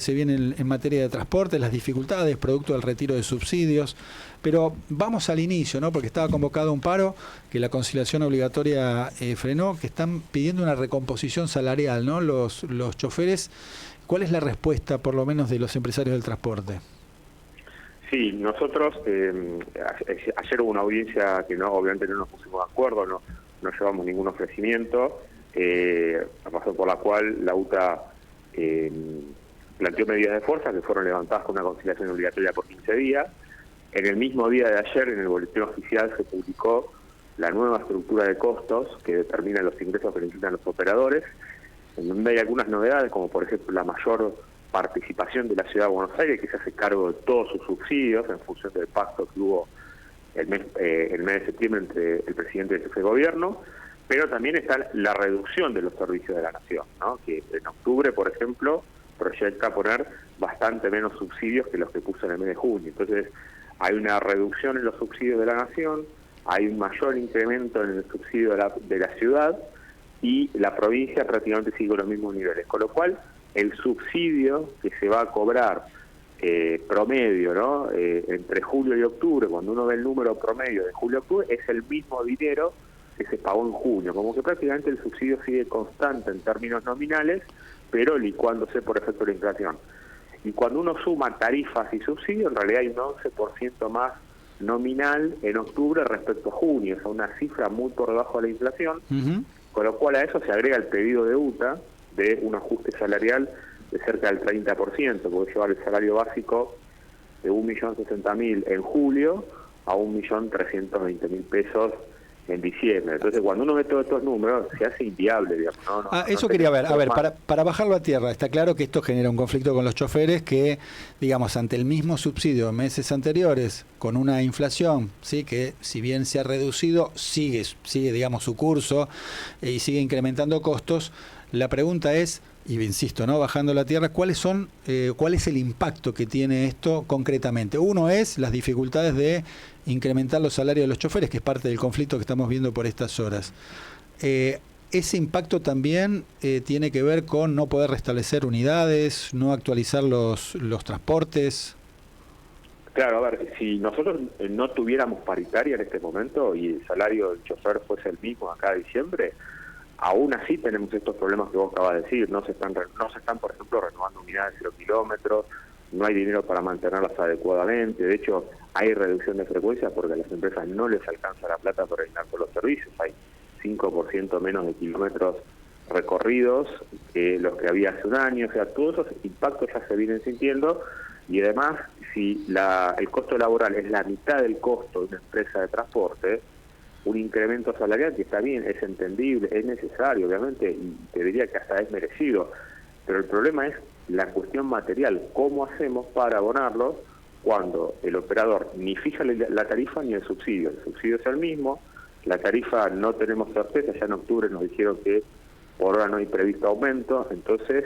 Se viene en materia de transporte, las dificultades producto del retiro de subsidios, pero vamos al inicio, ¿no? Porque estaba convocado un paro que la conciliación obligatoria frenó, que están pidiendo una recomposición salarial, ¿no? Los choferes. ¿Cuál es la respuesta, por lo menos, de los empresarios del transporte? Sí, nosotros, ayer hubo una audiencia que obviamente no nos pusimos de acuerdo, no llevamos ningún ofrecimiento, pasó por la cual la UTA planteó medidas de fuerza que fueron levantadas con una conciliación obligatoria por 15 días. En el mismo día de ayer, en el boletín oficial, se publicó la nueva estructura de costos que determina los ingresos que necesitan los operadores, en donde hay algunas novedades, como por ejemplo la mayor participación de la Ciudad de Buenos Aires, que se hace cargo de todos sus subsidios en función del pacto que hubo el mes de septiembre entre el presidente y el jefe de gobierno, pero también está la reducción de los servicios de la Nación, ¿no? Que en octubre, por ejemplo, proyecta poner bastante menos subsidios que los que puso en el mes de junio. Entonces, hay una reducción en los subsidios de la Nación, hay un mayor incremento en el subsidio de la ciudad, y la provincia prácticamente sigue con los mismos niveles, con lo cual el subsidio que se va a cobrar promedio, ¿no? Entre julio y octubre, cuando uno ve el número promedio de julio a octubre, es el mismo dinero que se pagó en junio, como que prácticamente el subsidio sigue constante en términos nominales, pero licuándose por efecto de la inflación. Y cuando uno suma tarifas y subsidios, en realidad hay un 11% más nominal en octubre respecto a junio, es una cifra muy por debajo de la inflación, con lo cual a eso se agrega el pedido de UTA de un ajuste salarial de cerca del 30%, porque llevar el salario básico de 1.060.000 en julio a 1.320.000 pesos en diciembre. Entonces, cuando uno ve todos estos números, se hace inviable, digamos. Eso quería ver. A ver, para bajarlo a tierra, está claro que esto genera un conflicto con los choferes que, digamos, ante el mismo subsidio de meses anteriores, con una inflación, sí, que si bien se ha reducido, sigue digamos, su curso y sigue incrementando costos. La pregunta es, y insisto, ¿no? Bajando la tierra, ¿cuál es el impacto que tiene esto concretamente? Uno es las dificultades de incrementar los salarios de los choferes, que es parte del conflicto que estamos viendo por estas horas. Ese impacto también tiene que ver con no poder restablecer unidades, no actualizar los transportes. Claro, a ver, si nosotros no tuviéramos paritaria en este momento y el salario del chofer fuese el mismo acá a diciembre, aún así tenemos estos problemas que vos acabas de decir, no se están por ejemplo, renovando unidades de 0 kilómetros, no hay dinero para mantenerlas adecuadamente, de hecho hay reducción de frecuencias porque a las empresas no les alcanza la plata para llenar por los servicios, hay 5% menos de kilómetros recorridos que los que había hace un año, o sea, todos esos impactos ya se vienen sintiendo, y además, si el costo laboral es la mitad del costo de una empresa de transporte, un incremento salarial que está bien, es entendible, es necesario, obviamente, y te diría que hasta es merecido, pero el problema es la cuestión material, ¿cómo hacemos para abonarlo cuando el operador ni fija la tarifa ni el subsidio es el mismo, la tarifa no tenemos certeza, ya en octubre nos dijeron que por ahora no hay previsto aumento, entonces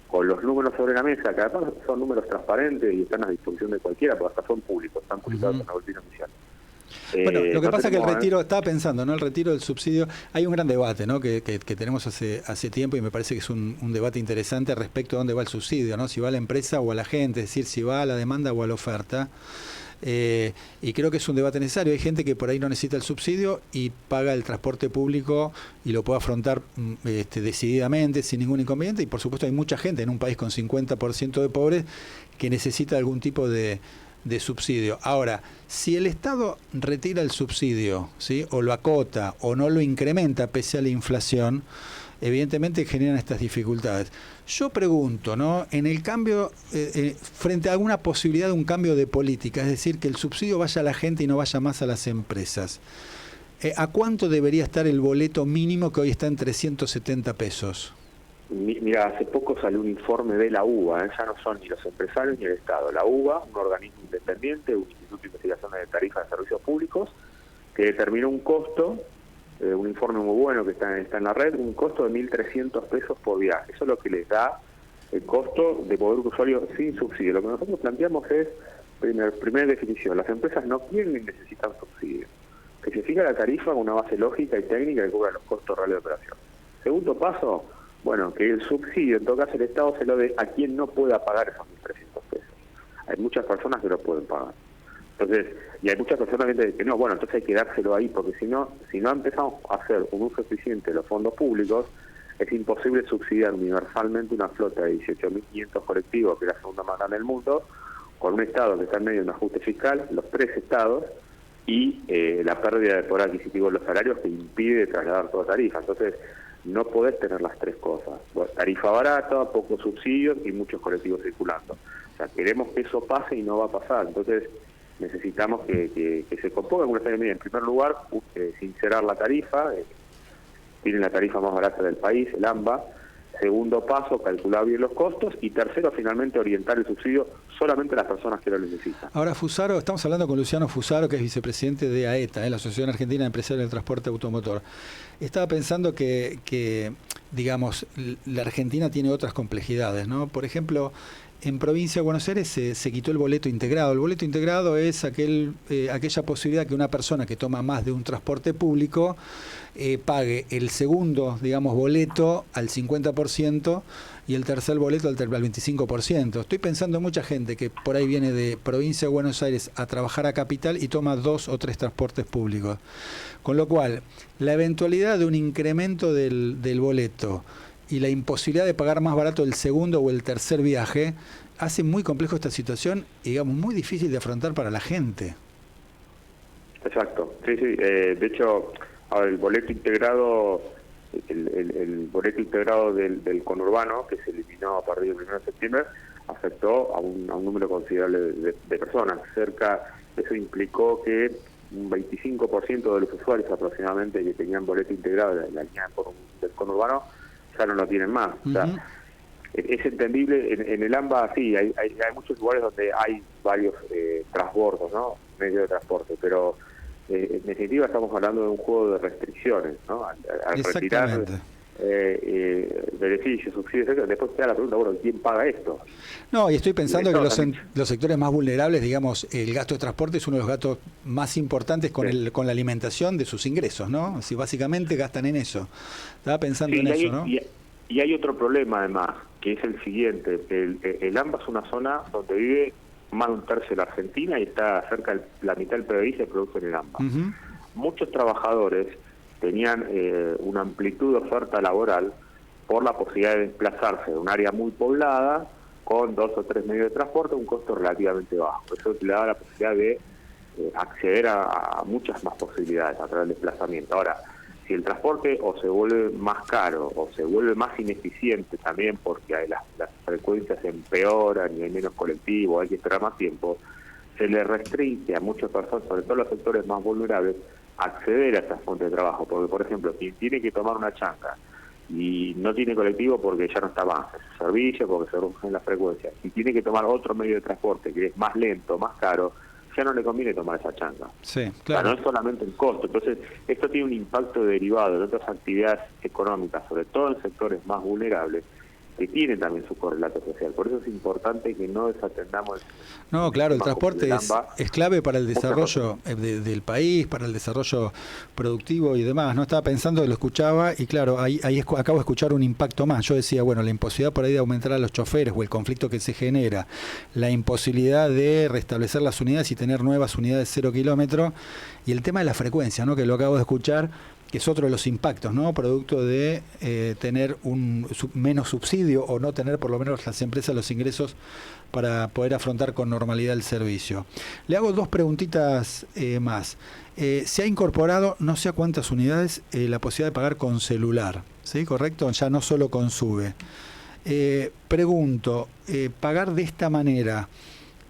con los números sobre la mesa, que además son números transparentes y están a disposición de cualquiera, porque hasta son públicos, están publicados en la boletín oficial. Bueno, lo que pasa es que el retiro, estaba pensando, ¿no? El retiro del subsidio, hay un gran debate, ¿no? Que tenemos hace tiempo, y me parece que es un debate interesante respecto a dónde va el subsidio, ¿no? Si va a la empresa o a la gente, es decir, si va a la demanda o a la oferta. Y creo que es un debate necesario. Hay gente que por ahí no necesita el subsidio y paga el transporte público y lo puede afrontar decididamente, sin ningún inconveniente, y por supuesto hay mucha gente en un país con 50% de pobres que necesita algún tipo de subsidio. Ahora, si el Estado retira el subsidio, ¿sí? O lo acota o no lo incrementa pese a la inflación, evidentemente generan estas dificultades. Yo pregunto, ¿no? En el cambio, frente a alguna posibilidad de un cambio de política, es decir, que el subsidio vaya a la gente y no vaya más a las empresas, ¿a cuánto debería estar el boleto mínimo que hoy está en 370 pesos? Mira, hace poco salió un informe de la UBA, ya no son ni los empresarios ni el Estado. La UBA, un organismo independiente, un instituto de investigación de tarifas de servicios públicos, que determinó un costo, un informe muy bueno que está en la red, un costo de 1.300 pesos por viaje. Eso es lo que les da el costo de poder usuario sin subsidio. Lo que nosotros planteamos es, primera definición, las empresas no quieren ni necesitan subsidio. Que se fija la tarifa con una base lógica y técnica que cubra los costos reales de operación. Segundo paso, Bueno, que el subsidio, en todo caso el Estado se lo dé a quien no pueda pagar esos 1.300 pesos. Hay muchas personas que lo pueden pagar. Entonces, y hay muchas personas que dicen que no, bueno, entonces hay que dárselo ahí, porque si no empezamos a hacer un uso eficiente de los fondos públicos, es imposible subsidiar universalmente una flota de 18.500 colectivos, que es la segunda más grande del mundo, con un Estado que está en medio de un ajuste fiscal, los 3 estados, y la pérdida de poder adquisitivo de los salarios que impide trasladar toda tarifa. Entonces, no podés tener las 3 cosas. Tarifa barata, pocos subsidios y muchos colectivos circulando. O sea, queremos que eso pase y no va a pasar. Entonces, necesitamos que se componga una serie de medidas. En primer lugar, sincerar la tarifa. Tienen la tarifa más barata del país, el AMBA. Segundo paso, calcular bien los costos. Y tercero, finalmente, orientar el subsidio solamente a las personas que lo necesitan. Ahora, Fusaro, estamos hablando con Luciano Fusaro, que es vicepresidente de AETA, la Asociación Argentina de Empresarios del Transporte Automotor. Estaba pensando que, digamos, la Argentina tiene otras complejidades, ¿no? Por ejemplo, en Provincia de Buenos Aires se quitó el boleto integrado. El boleto integrado es aquella posibilidad que una persona que toma más de un transporte público pague el segundo, digamos, boleto al 50% y el tercer boleto al 25%. Estoy pensando en mucha gente que por ahí viene de Provincia de Buenos Aires a trabajar a Capital y toma 2 o 3 transportes públicos. Con lo cual, la eventualidad de un incremento del boleto y la imposibilidad de pagar más barato el segundo o el tercer viaje hace muy complejo esta situación y, digamos, muy difícil de afrontar para la gente. Exacto, sí. De hecho, el boleto integrado, el boleto integrado del conurbano, que se eliminó a partir del 1 de septiembre, afectó a un número considerable de personas. Eso implicó que un 25% de los usuarios aproximadamente que tenían boleto integrado en la línea del conurbano ya no lo tienen más. O sea, es entendible, en el AMBA sí, hay muchos lugares donde hay varios transbordos, ¿no? Medios de transporte, pero en definitiva estamos hablando de un juego de restricciones, ¿no? Al retirar beneficios, subsidios, después queda la pregunta, bueno, ¿quién paga esto? No, y estoy pensando que los sectores más vulnerables, digamos, el gasto de transporte es uno de los gastos más importantes con la alimentación de sus ingresos, ¿no? Si básicamente gastan en eso. Estaba pensando en eso, ¿no? Y hay otro problema además, que es el siguiente. El AMBA es una zona donde vive más de un tercio de la Argentina y está cerca de la mitad del PBI se produce en el AMBA. Muchos trabajadores tenían una amplitud de oferta laboral por la posibilidad de desplazarse de un área muy poblada con 2 o 3 medios de transporte a un costo relativamente bajo. Eso le da la posibilidad de acceder a muchas más posibilidades a través del desplazamiento. Ahora, si el transporte o se vuelve más caro o se vuelve más ineficiente también porque las frecuencias empeoran y hay menos colectivos, hay que esperar más tiempo, se le restringe a muchas personas, sobre todo los sectores más vulnerables, acceder a esas fuentes de trabajo. Porque, por ejemplo, quien tiene que tomar una changa y no tiene colectivo porque ya no está más en su servicio, porque se reducen las frecuencias, y tiene que tomar otro medio de transporte que es más lento, más caro, ya no le conviene tomar esa changa. Sí, claro. No es solamente el costo. Entonces, esto tiene un impacto derivado de otras actividades económicas, sobre todo en sectores más vulnerables, que tienen también su correlato social. Por eso es importante que no desatendamos... No, claro, el transporte es clave para el desarrollo del país, para el desarrollo productivo y demás. No estaba pensando, lo escuchaba y claro, ahí acabo de escuchar un impacto más. Yo decía, bueno, la imposibilidad por ahí de aumentar a los choferes o el conflicto que se genera, la imposibilidad de restablecer las unidades y tener nuevas unidades 0 kilómetros y el tema de la frecuencia, ¿no? Que lo acabo de escuchar, que es otro de los impactos, ¿no? Producto de tener menos subsidio o no tener por lo menos las empresas los ingresos para poder afrontar con normalidad el servicio. Le hago 2 preguntitas más. Se ha incorporado, no sé a cuántas unidades, la posibilidad de pagar con celular, ¿sí? ¿Correcto? Ya no solo con SUBE. Pregunto, ¿pagar de esta manera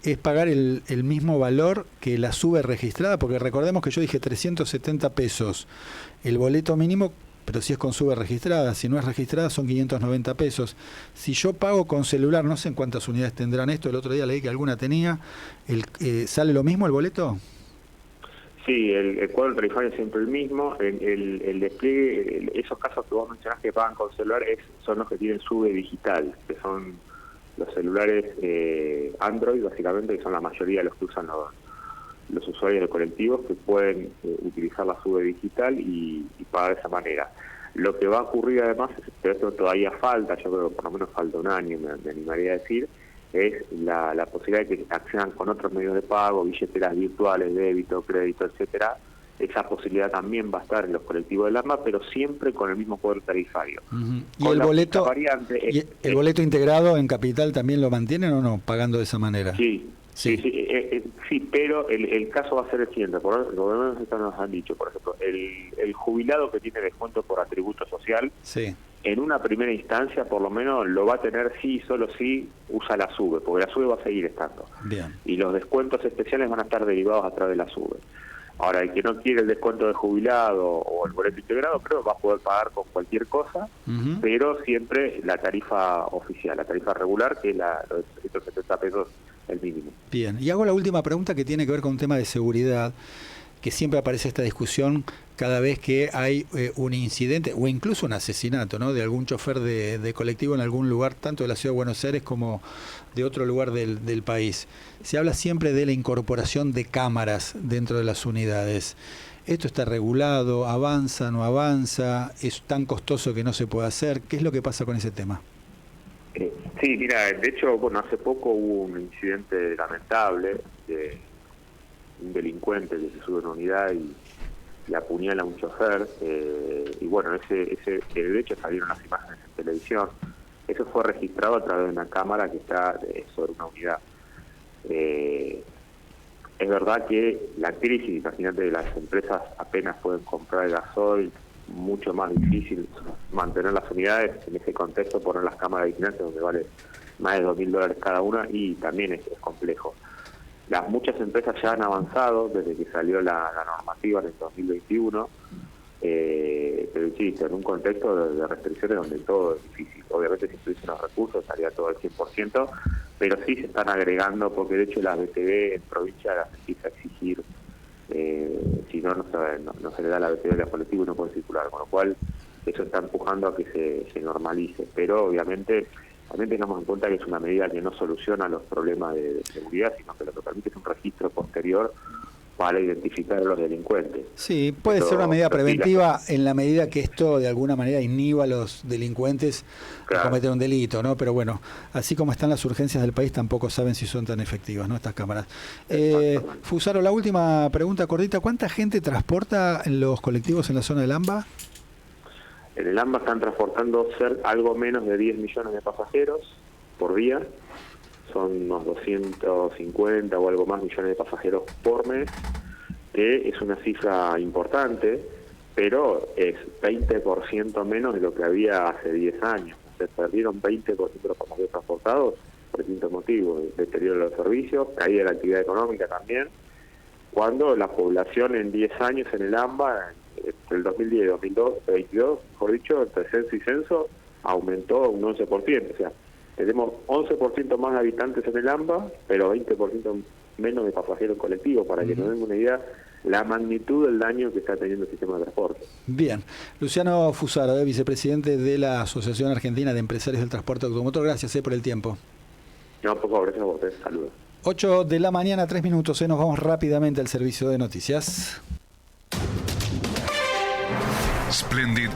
es pagar el mismo valor que la SUBE registrada? Porque recordemos que yo dije 370 pesos el boleto mínimo, pero si es con SUBE registrada, si no es registrada son 590 pesos. Si yo pago con celular, no sé en cuántas unidades tendrán esto, el otro día leí que alguna tenía, ¿sale lo mismo el boleto? Sí, el cuadro tarifario es siempre el mismo. El despliegue, esos casos que vos mencionás que pagan con celular son los que tienen SUBE digital, que son los celulares Android, básicamente, que son la mayoría de los que usan los usuarios de colectivos, que pueden utilizar la SUBE digital y pagar de esa manera. Lo que va a ocurrir además, pero esto todavía falta, yo creo que por lo menos falta un año, me animaría a decir, es la posibilidad de que accedan con otros medios de pago, billeteras virtuales, débito, crédito, etcétera. Esa posibilidad también va a estar en los colectivos del AMBA, pero siempre con el mismo poder tarifario. ¿Y el boleto, el boleto integrado en Capital también lo mantienen o no, pagando de esa manera? Sí, pero el caso va a ser el siguiente, por lo menos esto nos han dicho, por ejemplo, el jubilado que tiene descuento por atributo social, en una primera instancia por lo menos lo va a tener solo si usa la SUBE, porque la SUBE va a seguir estando. Bien. Y los descuentos especiales van a estar derivados a través de la SUBE. Ahora, el que no quiere el descuento de jubilado o el boleto integrado, creo que va a poder pagar con cualquier cosa, pero siempre la tarifa oficial, la tarifa regular, que es los 370 pesos el mínimo. Bien, y hago la última pregunta que tiene que ver con un tema de seguridad, que siempre aparece esta discusión cada vez que hay un incidente o incluso un asesinato, ¿no?, de algún chofer de colectivo en algún lugar, tanto de la ciudad de Buenos Aires como de otro lugar del país. Se habla siempre de la incorporación de cámaras dentro de las unidades. ¿Esto está regulado? ¿Avanza? ¿No avanza? ¿Es tan costoso que no se puede hacer? ¿Qué es lo que pasa con ese tema? Sí, mira, de hecho, hace poco hubo un incidente lamentable de un delincuente que se sube a una unidad y apuñala a un chofer, y bueno, de hecho salieron las imágenes en televisión. Eso fue registrado a través de una cámara que está sobre una unidad. Es verdad que la crisis, imagínate, las empresas apenas pueden comprar el gasoil, mucho más difícil mantener las unidades en ese contexto, poner las cámaras de vigilancia donde vale más de $2.000 cada una, y también es complejo. Muchas empresas ya han avanzado desde que salió la normativa en el 2021, pero insisto, en un contexto de restricciones donde todo es difícil. Obviamente si tuviesen los recursos estaría todo al 100%, pero sí se están agregando, porque de hecho la BTV en provincia las empieza a exigir, si no se le da la BTV al colectivo y no puede circular, con lo cual eso está empujando a que se normalice, pero obviamente también tengamos en cuenta que es una medida que no soluciona los problemas de seguridad, sino que lo que permite es un registro posterior para identificar a los delincuentes. Sí, puede ser una medida preventiva en la medida que esto de alguna manera inhiba a los delincuentes a cometer un delito, ¿no? Pero bueno, así como están las urgencias del país, tampoco saben si son tan efectivas, ¿no?, estas cámaras. Fusaro, la última pregunta cortita: ¿cuánta gente transporta los colectivos en la zona del AMBA? En el AMBA están transportando algo menos de 10 millones de pasajeros por día. Son unos 250 o algo más millones de pasajeros por mes, que es una cifra importante, pero es 20% menos de lo que había hace 10 años. Se perdieron 20% de los pasajeros transportados por distintos motivos: deterioro de los servicios, caída de la actividad económica también, cuando la población en 10 años en el AMBA, entre el 2010 y 2022, mejor dicho, entre censo y censo, aumentó un 11%, o sea, tenemos 11% más de habitantes en el AMBA, pero 20% menos de pasajeros colectivos, para que nos den una idea la magnitud del daño que está teniendo el sistema de transporte. Bien. Luciano Fusaro, vicepresidente de la Asociación Argentina de Empresarios del Transporte Automotor, gracias por el tiempo. No, por favor, gracias a vos, saludos. 8 de la mañana, 3 minutos, nos vamos rápidamente al servicio de noticias. Splendid